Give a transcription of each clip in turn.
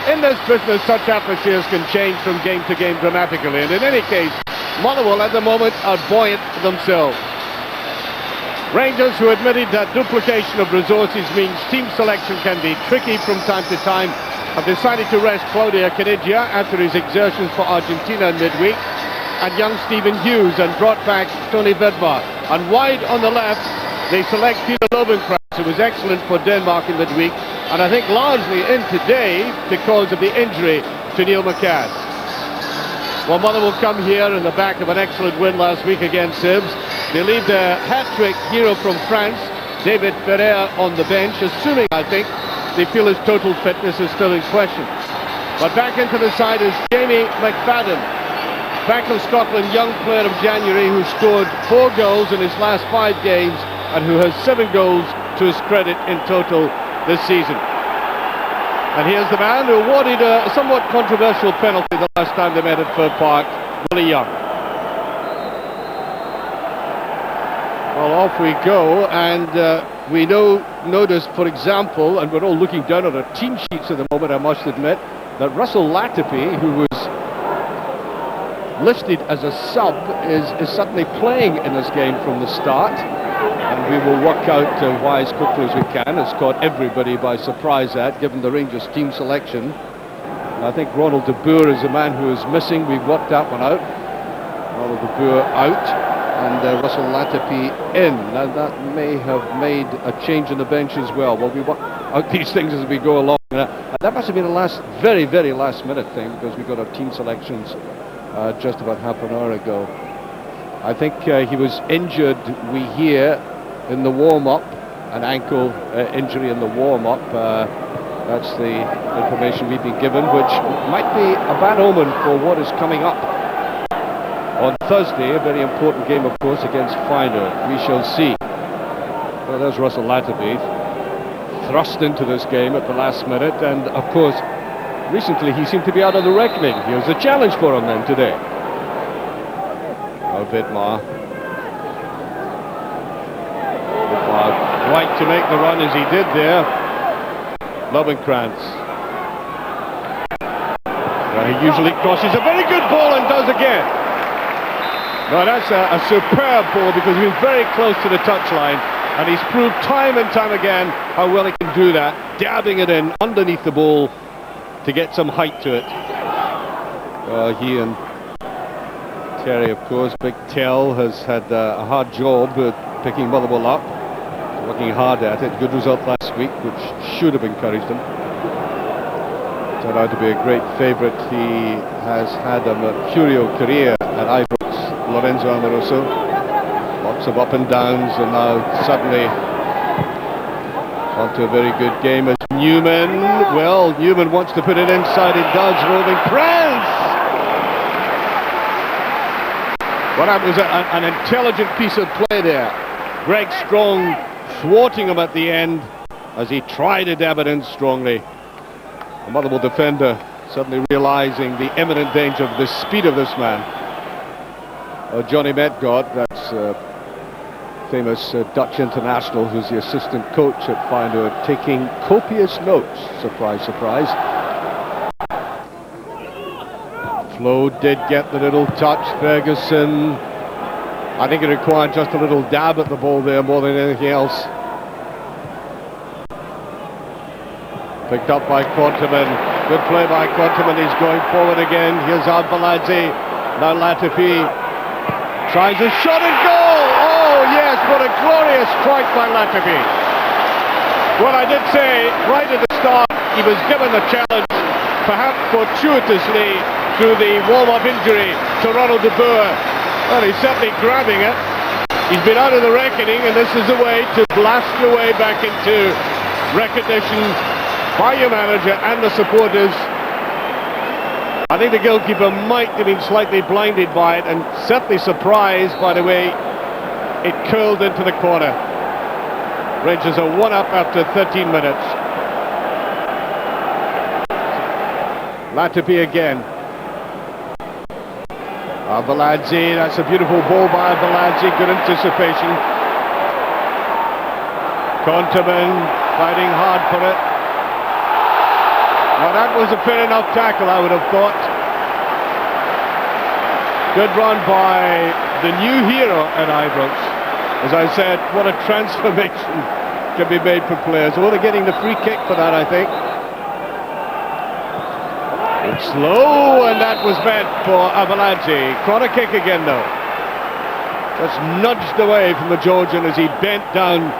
in this business, such atmospheres can change from game to game dramatically, and in any case, Motherwell at the moment are buoyant themselves. Rangers, who admitted that duplication of resources means team selection can be tricky from time to time, have decided to rest Claudio Caniggia after his exertions for Argentina in midweek, and young Stephen Hughes, and brought back Tony Vedmar. And wide on the left, they select Peter Lovenkrands, who was excellent for Denmark in midweek, and I think largely in today because of the injury to Neil McCann. Well, Motherwell come here in the back of an excellent win last week against Sibs. They leave their hat-trick hero from France, David Ferrer, on the bench, assuming, I think, they feel his total fitness is still in question. But back into the side is Jamie McFadden, Bank of Scotland young player of January, who scored 4 goals in his last 5 games and who has 7 goals to his credit in total this season. And here's the man who awarded a somewhat controversial penalty the last time they met at Fir Park, Willie Young. Well, off we go, and we noticed, for example, and we're all looking down at our team sheets at the moment, I must admit, that Russell Latipi, who was listed as a sub, is suddenly playing in this game from the start, and we will work out why as quickly as we can. It's caught everybody by surprise, that, given the Rangers team selection. And I think Ronald de Boer is the man who is missing. We've worked that one out. Ronald de Boer out, and Russell Latipi in. Now that may have made a change in the bench as well. Well, we work out these things as we go along. And that must have been the very, very last minute thing, because we got our team selections just about half an hour ago. I think he was injured, we hear, in the warm-up, an ankle injury in the warm-up. That's the information we've been given, which might be a bad omen for what is coming up on Thursday. A very important game, of course, against Feyenoord. We shall see. Well, there's Russell Latipi, thrust into this game at the last minute, and of course, recently he seemed to be out of the reckoning. Here's a challenge for him then today. Oh, Vidmar. Right to make the run as he did there. Lovenkrands. He usually crosses a very good ball and does again. No, that's a superb ball, because he was very close to the touchline, and he's proved time and time again how well he can do that, dabbing it in underneath the ball to get some height to it. He and Terry, of course, Big Tell, has had a hard job picking Motherwell up, working hard at it. Good result last week, which should have encouraged him. Turned out to be a great favourite. He has had a mercurial career at Ibrox, Lorenzo Amoroso. Lots of up and downs, and now suddenly onto a very good game as Newman. Well, Newman wants to put it inside, it does. Lovenkrands! Well, that was an intelligent piece of play there. Greg Strong thwarting him at the end as he tried to dab it in strongly. The Motherwell defender suddenly realising the imminent danger of the speed of this man. Johnny Metgod, that's famous Dutch international, who's the assistant coach at Feyenoord, taking copious notes. Surprise, surprise. Flo did get the little touch. Ferguson, I think it required just a little dab at the ball there more than anything else. Picked up by Quantaman. Good play by Quantaman. He's going forward again. Here's Arbaladze. Now Latifi tries a shot and goal. Oh yes, what a glorious strike by Latifi. Well, I did say right at the start he was given the challenge, perhaps fortuitously, through the warm-up injury to Ronald de Boer. Well, he's certainly grabbing it. He's been out of the reckoning, and this is a way to blast your way back into recognition by your manager and the supporters. I think the goalkeeper might have been slightly blinded by it, and certainly surprised by the way it curled into the corner. Rangers are 1 up after 13 minutes. Latipi again. Arbaladze, that's a beautiful ball by Arbaladze, good anticipation. Quantaman fighting hard for it. Well, that was a fair enough tackle, I would have thought. Good run by the new hero at Ibrox. As I said, what a transformation can be made for players. Oh, they're getting the free kick for that, I think. It's slow, and that was meant for Avalanche. Corner kick again, though. Just nudged away from the Georgian as he bent down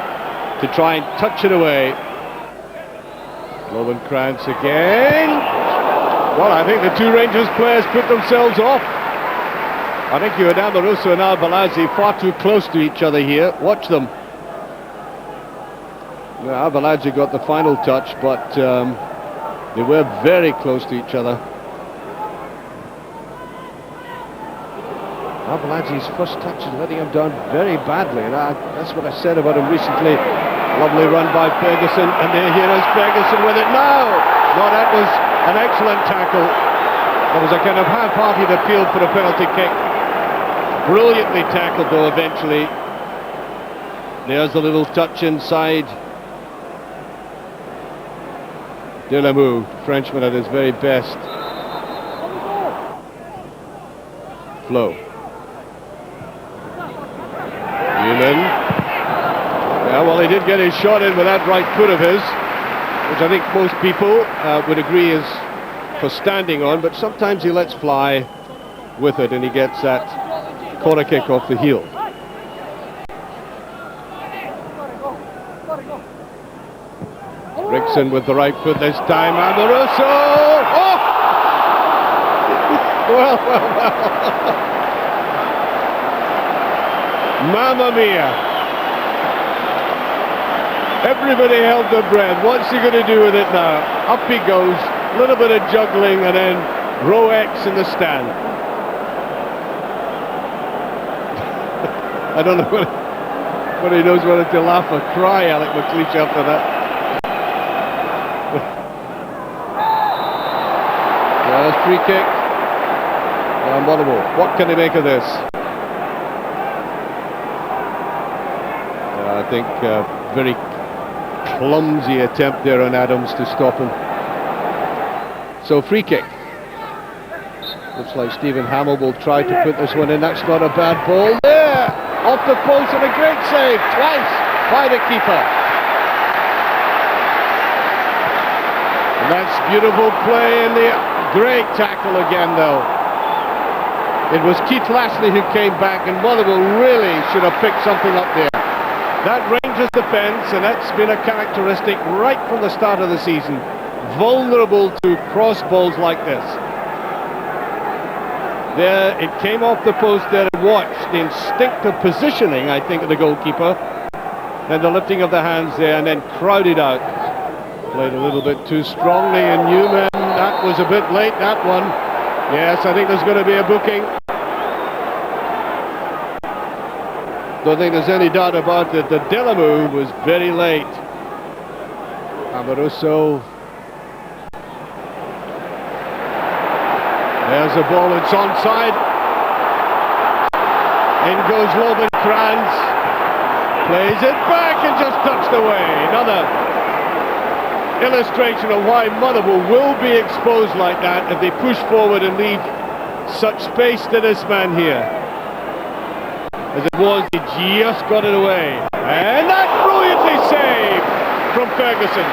to try and touch it away. Lovenkrantz again. Well, I think the two Rangers players put themselves off. I think you had Amoroso and Albalazzi far too close to each other here. Watch them. Well, Albalazzi got the final touch, but they were very close to each other. Albalazzi's first touch is letting him down very badly. That's what I said about him recently. Lovely run by Ferguson, and here is Ferguson with it now. No, that was an excellent tackle. That was a kind of half-hearted appeal for a penalty kick. Brilliantly tackled, though, eventually. There's a little touch inside. Delamou, Frenchman at his very best. Flo. Newman. Yeah, well, he did get his shot in with that right foot of his, which I think most people would agree is for standing on, but sometimes he lets fly with it and he gets that corner kick off the heel. Rickson with the right foot this time. Amoroso! Oh! Well. Mamma mia! Everybody held their breath. What's he going to do with it now? Up he goes. A little bit of juggling and then row X in the stand. I don't know whether he knows whether to laugh or cry, Alec McLeish, after that. Well, free kick. Motherwell. What can he make of this? I think very clumsy attempt there on Adams to stop him. So free kick. Looks like Stephen Hamill will try to put this one in. That's not a bad ball. There! Off the post and a great save twice by the keeper. And that's beautiful play in the great tackle again, though. It was Keith Lashley who came back, and Motherwell really should have picked something up there. That Rangers defence, and that's been a characteristic right from the start of the season, vulnerable to cross balls like this. There, it came off the post there, and watch the instinctive positioning, I think, of the goalkeeper, then the lifting of the hands there, and then crowded out. Played a little bit too strongly, and Newman, that was a bit late, that one. Yes, I think there's going to be a booking. Don't think there's any doubt about it. The Delamou was very late. Amoroso. There's a ball, it's onside. In goes Lovenkrantz. Plays it back and just touched away. Another illustration of why Motherwell will be exposed like that if they push forward and leave such space to this man here. As it was, he just got it away. And that brilliantly saved from Ferguson.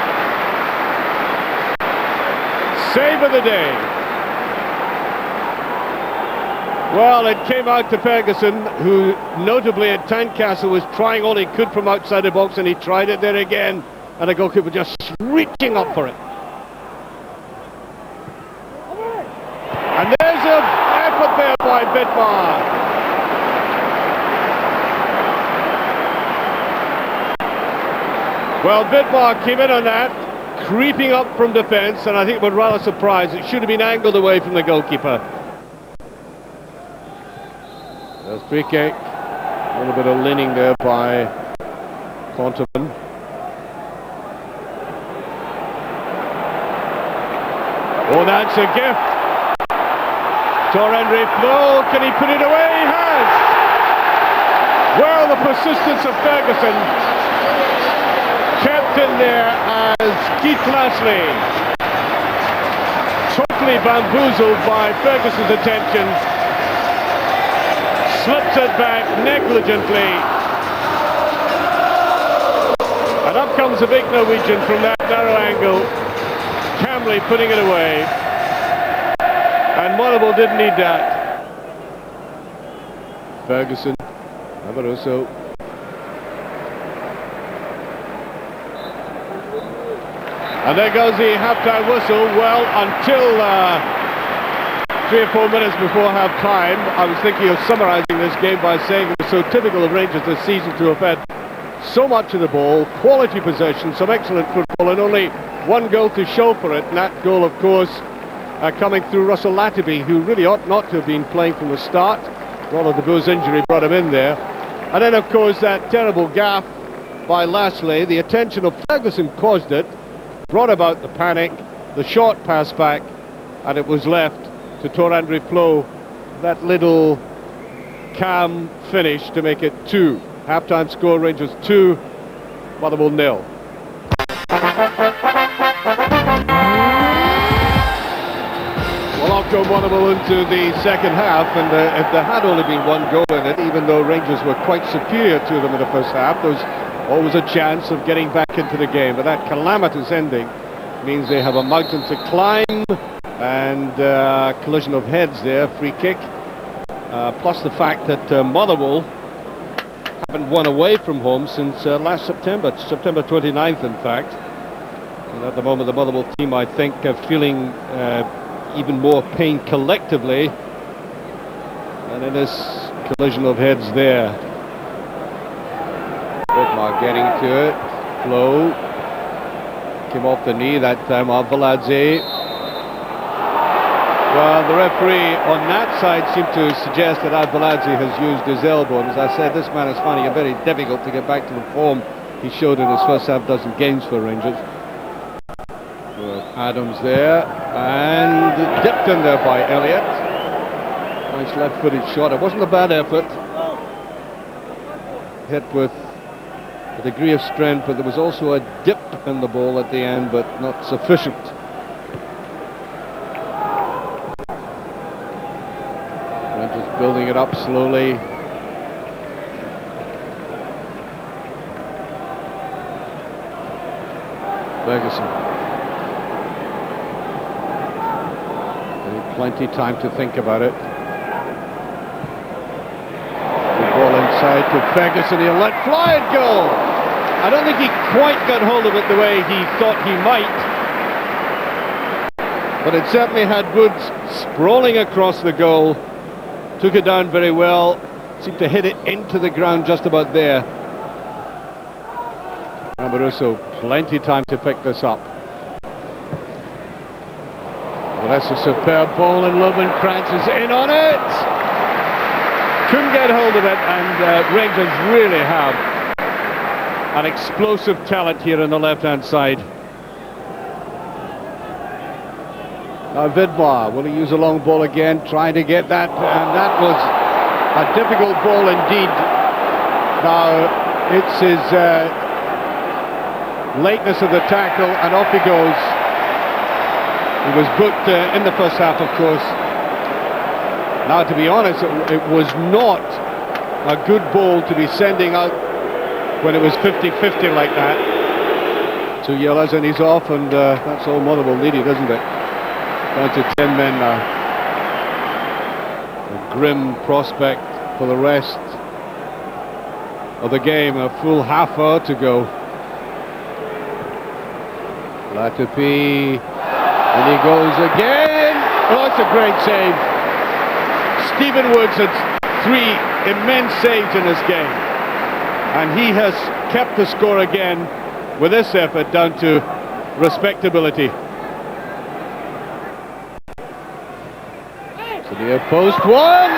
Save of the day. Well, it came out to Ferguson, who notably at Tynecastle was trying all he could from outside the box, and he tried it there again, and the goalkeeper just reaching up for it. And there's an effort there by Vidmar. Well, Vidmar came in on that, creeping up from defence, and I think we're rather surprised. It should have been angled away from the goalkeeper. There's free kick. A little bit of leaning there by Conterman. Oh, that's a gift. Torrenry Flo, can he put it away? He has. Well, the persistence of Ferguson kept in there as Keith Lashley easily bamboozled by Ferguson's attention. Slips it back negligently. And up comes the big Norwegian from that narrow angle. Camley putting it away. And Motherwell didn't need that. Ferguson, Amoruso. And there goes the half-time whistle. Well, until 3 or 4 minutes before half-time, I was thinking of summarising this game by saying it was so typical of Rangers this season to have had so much of the ball, quality possession, some excellent football, and only one goal to show for it. And that goal, of course, coming through Russell Latterby, who really ought not to have been playing from the start. Well, the Boo's injury brought him in there. And then, of course, that terrible gaff by Lashley. The attention of Ferguson caused it, brought about the panic, the short pass back, and it was left to Torandri Flo. That little calm finish to make it 2. Half-time score, Rangers 2, Motherwell 0. Well, off go Motherwell into the second half, and if there had only been one goal in it, even though Rangers were quite superior to them in the first half, there was always a chance of getting back into the game. But that calamitous ending means they have a mountain to climb, and collision of heads there, free kick. Plus the fact that Motherwell haven't won away from home since last September 29th in fact. And at the moment the Motherwell team, I think, are feeling even more pain collectively. And in this collision of heads there, Otmar getting to it, Flo came off the knee that time, Arveladze. Well, the referee on that side seemed to suggest that Arveladze has used his elbow, and as I said, this man is finding it very difficult to get back to the form he showed in his first half dozen games for Rangers. Adams there, and dipped in there by Elliott. Nice left-footed shot. It wasn't a bad effort. Hit with a degree of strength, but there was also a dip in the ball at the end, but not sufficient. Rangers building it up slowly. Ferguson. Plenty time to think about it. The ball inside to Ferguson, he'll let fly and go. I don't think he quite got hold of it the way he thought he might, but it certainly had Woods sprawling across the goal, took it down very well, seemed to hit it into the ground just about there. Amoruso, plenty time to pick this up. Well, that's a superb ball, and Lovenkrantz is in on it. Couldn't get hold of it, and Rangers really have an explosive talent here on the left-hand side. Now Vidmar, will he use a long ball again, trying to get that, and that was a difficult ball indeed. Now it's his lateness of the tackle, and off he goes. He was booked in the first half, of course. Now, to be honest, it was not a good ball to be sending out when it was 50-50 like that. 2 yellows and he's off, and that's all Motherwell needed, isn't it? Down to 10 men now. A grim prospect for the rest of the game. A full half hour to go. Latterby. And he goes again. Oh, it's a great save. Stephen Woods had 3 immense saves in this game, and he has kept the score again with this effort down to respectability. So near post one,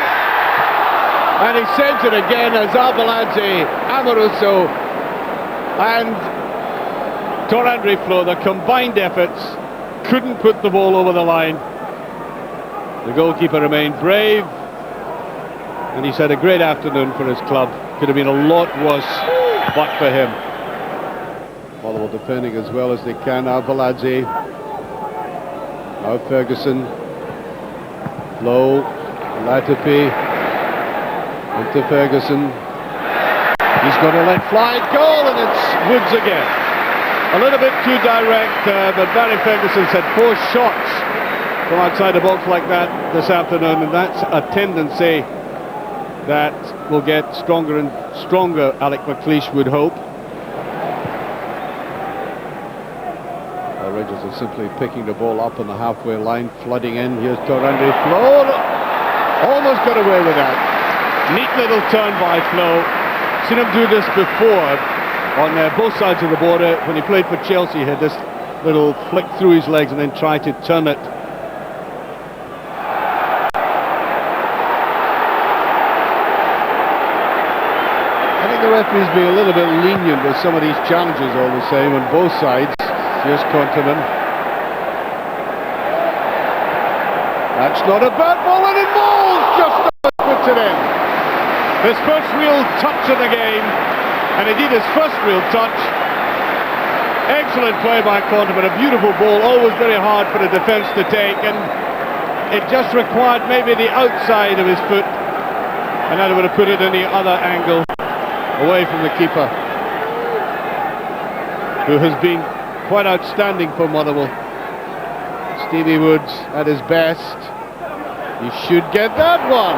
and he sends it again as Arveladze, Amoruso and Torandri Flo, the combined efforts, couldn't put the ball over the line. The goalkeeper remained brave, and he's had a great afternoon for his club. Could have been a lot worse but for him. Motherwell defending as well as they can. Arveladze. Now Ferguson. Low. Latipi. Into Ferguson. He's going to let fly. Goal, and it's Woods again. A little bit too direct, but Barry Ferguson's had 4 shots from outside the box like that this afternoon, and that's a tendency that will get stronger and stronger, Alec McLeish would hope. Rangers are simply picking the ball up on the halfway line, flooding in. Here's Torrandre Flo. Almost got away with that. Neat little turn by Flo. Seen him do this before on both sides of the border. When he played for Chelsea, he had this little flick through his legs and then tried to turn it. I think the referee's being a little bit lenient with some of these challenges all the same on both sides. Here's Conterman. That's not a bad ball, and it balls just puts it in. His first real touch of the game, and indeed his first real touch. Excellent play by Conterman, a beautiful ball, always very hard for the defence to take, and it just required maybe the outside of his foot, and that would have put it in the other angle, away from the keeper, who has been quite outstanding for Motherwell. Stevie Woods at his best. He should get that one.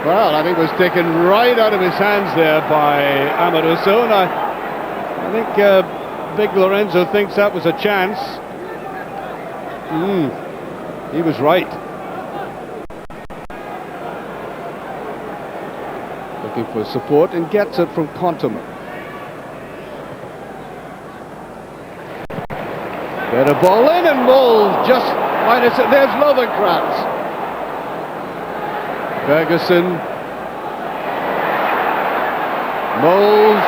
Well, I think it was taken right out of his hands there by Amaruso, and I think Big Lorenzo thinks that was a chance. He was right. Looking for support and gets it from Conterman. Better ball in, and Moles just minus it. There's Lovenkrands. Ferguson. Moles.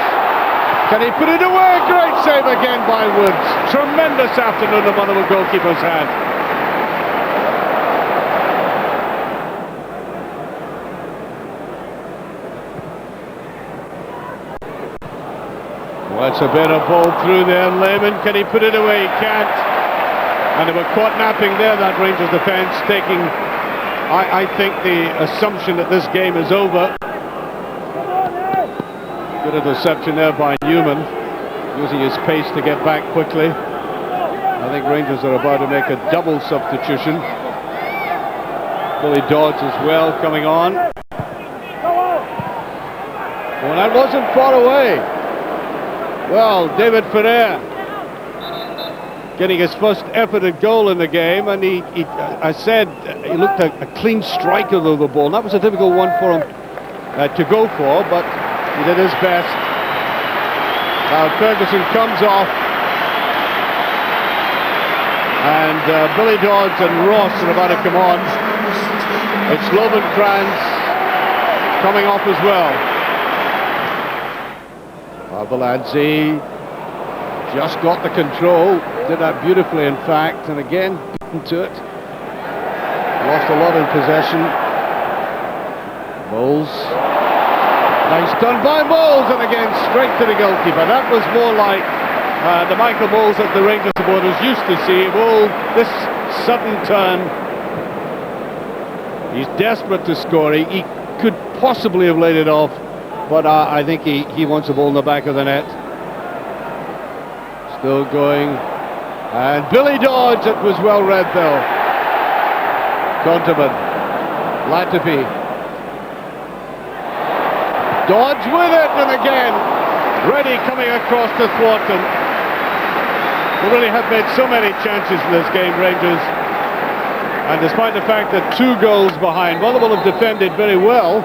Can he put it away? Great save again by Woods. Tremendous afternoon the Motherwell goalkeeper's had. Well, that's a better ball through there. Lehman, can he put it away? He can't. And they were caught napping there, that Rangers defence, taking, I think, the assumption that this game is over. Good interception there by Newman, using his pace to get back quickly. I think Rangers are about to make a double substitution. Billy Dodds as well coming on. Well, that wasn't far away. Well, David Ferrer getting his first effort at goal in the game, and I said he looked a clean striker of the ball. And that was a difficult one for him to go for, but he did his best. Now Ferguson comes off, and Billy Dodds and Ross are about to come on. It's Lovenkrands coming off as well. Babaladze just got the control, did that beautifully in fact, and again beaten to it. Lost a lot in possession. Moles. Nice done by Moles, and again straight to the goalkeeper. That was more like the Michael Moles that the Rangers supporters used to see. Well, this sudden turn. He's desperate to score. He could possibly have laid it off, but I think he wants the ball in the back of the net. Still going. And Billy Dodds, it was well read though. Conterman. Latipi. Dodds with it, and again Reddy coming across to thwart him. They really have made so many chances in this game, Rangers. And despite the fact that 2 goals behind, Motherwell have defended very well.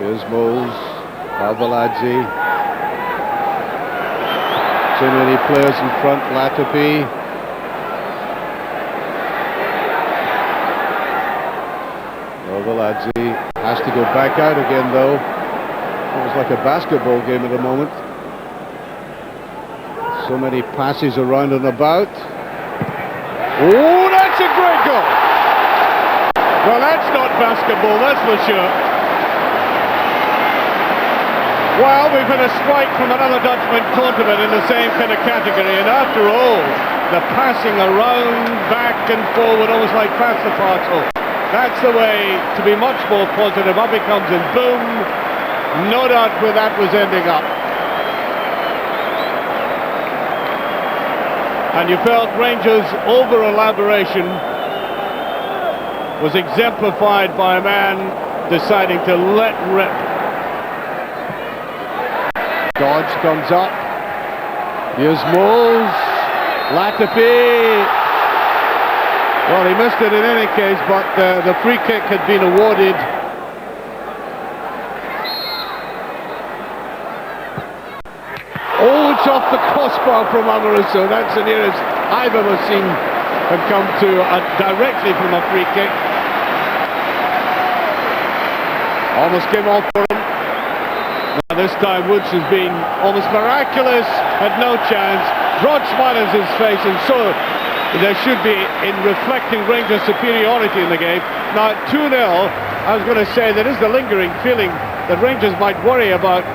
Here's Moles, Babaladze. Too many players in front, Latipi. Babaladze has to go back out again though. It was like a basketball game at the moment. So many passes around and about. Oh, that's a great goal! Well, that's not basketball, that's for sure. Well, we've had a strike from another Dutchman, Kontaveit, in the same kind of category, and after all, the passing around, back and forward, almost like pass the parcel. That's the way to be much more positive. Up it comes and boom, no doubt where that was ending up. And you felt Rangers' over-elaboration was exemplified by a man deciding to let rip. Dodge comes up. Here's Moles. Latifi. Well, he missed it in any case, but the free kick had been awarded. Oh, it's off the crossbar from Amoruso. That's the nearest I've ever seen him come to directly from a free kick. Almost came off for him. Now this time Woods has been almost miraculous, had no chance. Broad smile on his face, and so there should be in reflecting Rangers' superiority in the game. Now 2-0, I was going to say there is the lingering feeling that Rangers might worry about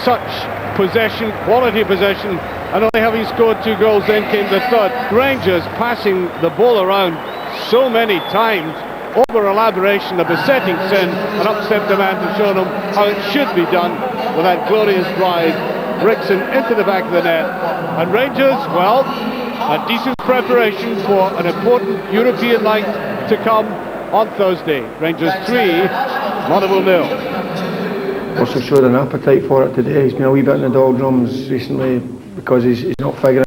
such possession, quality possession, and only having scored 2 goals, then came the third. Rangers passing the ball around so many times, over-elaboration, a besetting sin, and upset the man to show them how it should be done with that glorious drive. Rickson into the back of the net, and Rangers, well, a decent preparation for an important European night to come on Thursday. Rangers 3, Motherwell 0. Also showed an appetite for it today. He's been a wee bit in the doldrums recently because he's not figuring,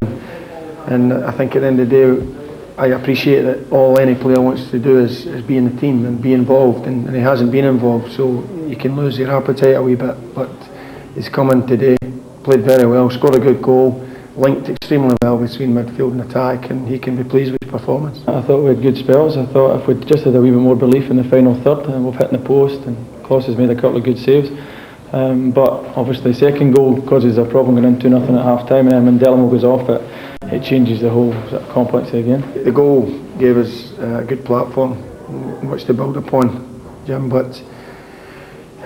and I think at the end of the day I appreciate that all any player wants to do is be in the team and be involved, and he hasn't been involved, so you can lose your appetite a wee bit. But he's come in today, played very well, scored a good goal, linked extremely well between midfield and attack, and he can be pleased with his performance. I thought we had good spells. I thought if we'd just had a wee bit more belief in the final third, and we've hit in the post, and Kloss has made a couple of good saves. But obviously second goal causes a problem going in 2-0 at half time, and then when Delamo goes off it changes the whole sort of complex again. The goal gave us a good platform in which to build upon, Jim, but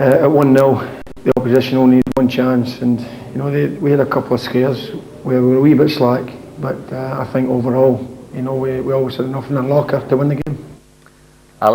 at 1-0 the opposition only needed one chance, and you know we had a couple of scares where we were a wee bit slack, but I think overall, you know, we always had enough in our locker to win the game.